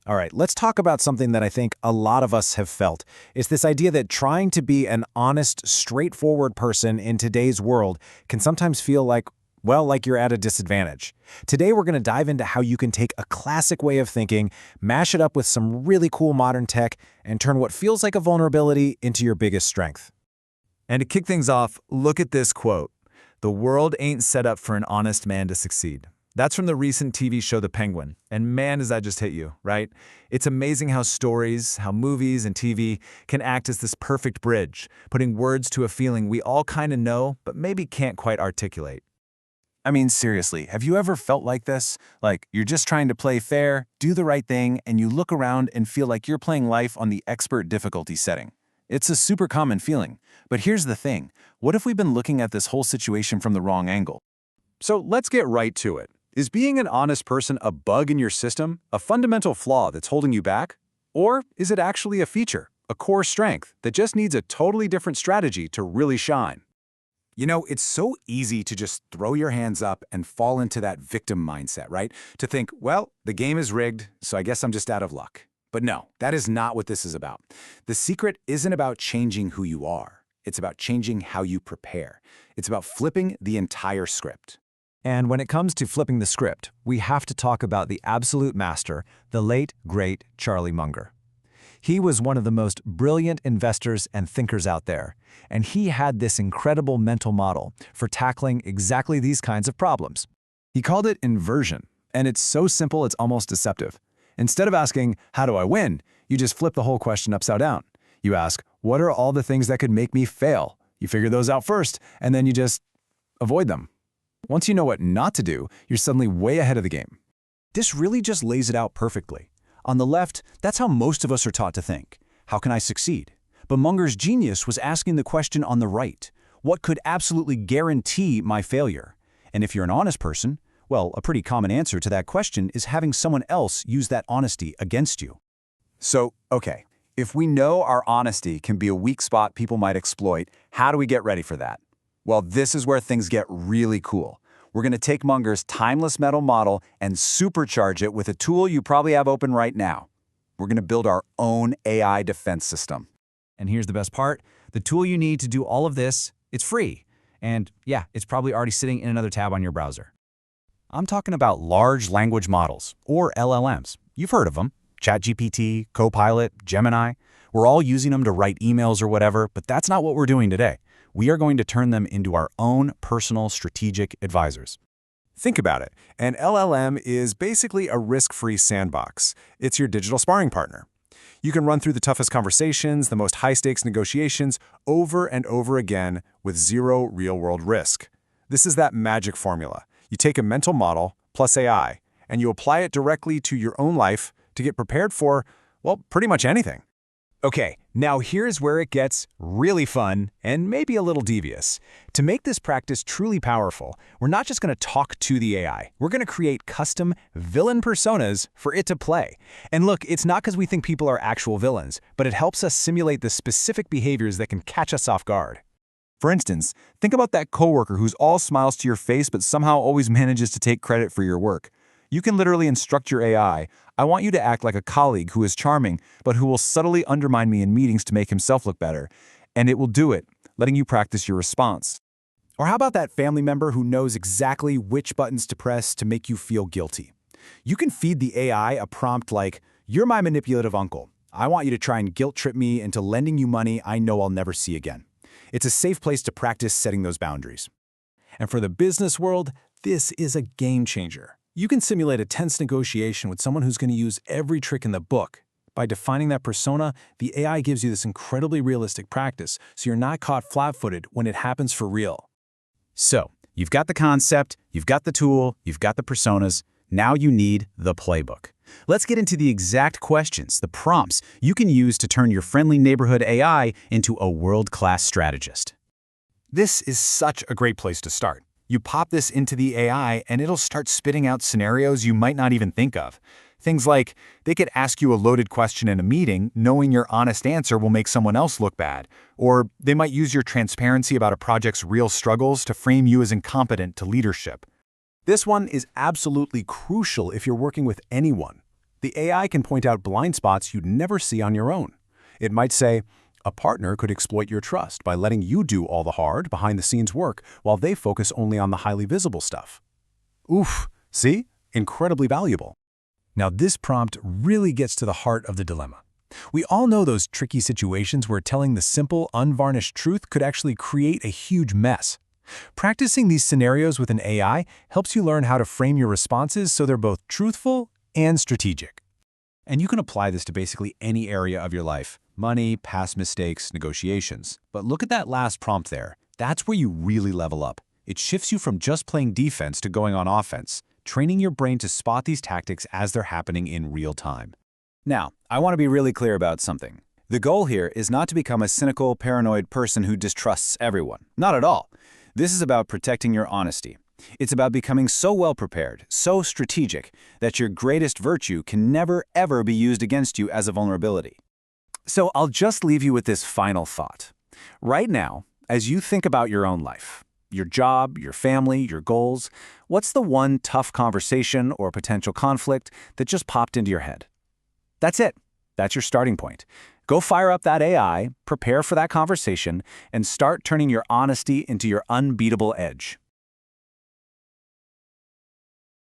All right, let's talk about something that I think a lot of us have felt. It's this idea that trying to be an honest, straightforward person in today's world can sometimes feel like, well, like you're at a disadvantage. Today, we're going to dive into how you can take a classic way of thinking, mash it up with some really cool modern tech, and turn what feels like a vulnerability into your biggest strength. And to kick things off, look at this quote. "The world ain't set up for an honest man to succeed." That's from the recent TV show The Penguin. And man, does that just hit you, right? It's amazing how stories, how movies and TV can act as this perfect bridge, putting words to a feeling we all kind of know, but maybe can't quite articulate. I mean, seriously, have you ever felt like this? Like you're just trying to play fair, do the right thing, and you look around and feel like you're playing life on the expert difficulty setting. It's a super common feeling. But here's the thing. What if we've been looking at this whole situation from the wrong angle? So let's get right to it. Is being an honest person a bug in your system, a fundamental flaw that's holding you back? Or is it actually a feature, a core strength that just needs a totally different strategy to really shine? You know, it's so easy to just throw your hands up and fall into that victim mindset, right? To think, well, the game is rigged, so I guess I'm just out of luck. But no, that is not what this is about. The secret isn't about changing who you are. It's about changing how you prepare. It's about flipping the entire script. And when it comes to flipping the script, we have to talk about the absolute master, the late, great Charlie Munger. He was one of the most brilliant investors and thinkers out there, and he had this incredible mental model for tackling exactly these kinds of problems. He called it inversion, and it's so simple it's almost deceptive. Instead of asking, how do I win? You just flip the whole question upside down. You ask, what are all the things that could make me fail? You figure those out first, and then you just avoid them. Once you know what not to do, you're suddenly way ahead of the game. This really just lays it out perfectly. On the left, that's how most of us are taught to think. How can I succeed? But Munger's genius was asking the question on the right. What could absolutely guarantee my failure? And if you're an honest person, well, a pretty common answer to that question is having someone else use that honesty against you. So, okay, if we know our honesty can be a weak spot people might exploit, how do we get ready for that? Well, this is where things get really cool. We're going to take Munger's timeless mental model and supercharge it with a tool you probably have open right now. We're going to build our own AI defense system. And here's the best part. The tool you need to do all of this, it's free. And yeah, it's probably already sitting in another tab on your browser. I'm talking about large language models, or LLMs. You've heard of them. ChatGPT, Copilot, Gemini. We're all using them to write emails or whatever, but that's not what we're doing today. We are going to turn them into our own personal strategic advisors. Think about it. An LLM is basically a risk-free sandbox. It's your digital sparring partner. You can run through the toughest conversations, the most high-stakes negotiations, over and over again with zero real-world risk. This is that magic formula. You take a mental model plus AI, and you apply it directly to your own life to get prepared for, well, pretty much anything. Okay, now here's where it gets really fun and maybe a little devious. To make this practice truly powerful, we're not just going to talk to the AI. We're going to create custom villain personas for it to play. And look, it's not because we think people are actual villains, but it helps us simulate the specific behaviors that can catch us off guard. For instance, think about that coworker who's all smiles to your face but somehow always manages to take credit for your work. You can literally instruct your AI, I want you to act like a colleague who is charming, but who will subtly undermine me in meetings to make himself look better. And it will do it, letting you practice your response. Or how about that family member who knows exactly which buttons to press to make you feel guilty? You can feed the AI a prompt like, you're my manipulative uncle. I want you to try and guilt trip me into lending you money I know I'll never see again. It's a safe place to practice setting those boundaries. And for the business world, this is a game changer. You can simulate a tense negotiation with someone who's going to use every trick in the book. By defining that persona, the AI gives you this incredibly realistic practice, so you're not caught flat-footed when it happens for real. So, you've got the concept, you've got the tool, you've got the personas. Now you need the playbook. Let's get into the exact questions, the prompts you can use to turn your friendly neighborhood AI into a world-class strategist. This is such a great place to start. You pop this into the AI and it'll start spitting out scenarios you might not even think of. Things like, they could ask you a loaded question in a meeting, knowing your honest answer will make someone else look bad. Or they might use your transparency about a project's real struggles to frame you as incompetent to leadership. This one is absolutely crucial if you're working with anyone. The AI can point out blind spots you'd never see on your own. It might say, a partner could exploit your trust by letting you do all the hard, behind-the-scenes work while they focus only on the highly visible stuff. Oof, see? Incredibly valuable. Now, this prompt really gets to the heart of the dilemma. We all know those tricky situations where telling the simple, unvarnished truth could actually create a huge mess. Practicing these scenarios with an AI helps you learn how to frame your responses so they're both truthful and strategic. And you can apply this to basically any area of your life: money, past mistakes, negotiations. But look at that last prompt there. That's where you really level up. It shifts you from just playing defense to going on offense, training your brain to spot these tactics as they're happening in real time. Now, I want to be really clear about something. The goal here is not to become a cynical, paranoid person who distrusts everyone. Not at all. This is about protecting your honesty. It's about becoming so well prepared, so strategic, that your greatest virtue can never, ever be used against you as a vulnerability. So I'll just leave you with this final thought. Right now, as you think about your own life, your job, your family, your goals, what's the one tough conversation or potential conflict that just popped into your head? That's it. That's your starting point. Go fire up that AI, prepare for that conversation, and start turning your honesty into your unbeatable edge.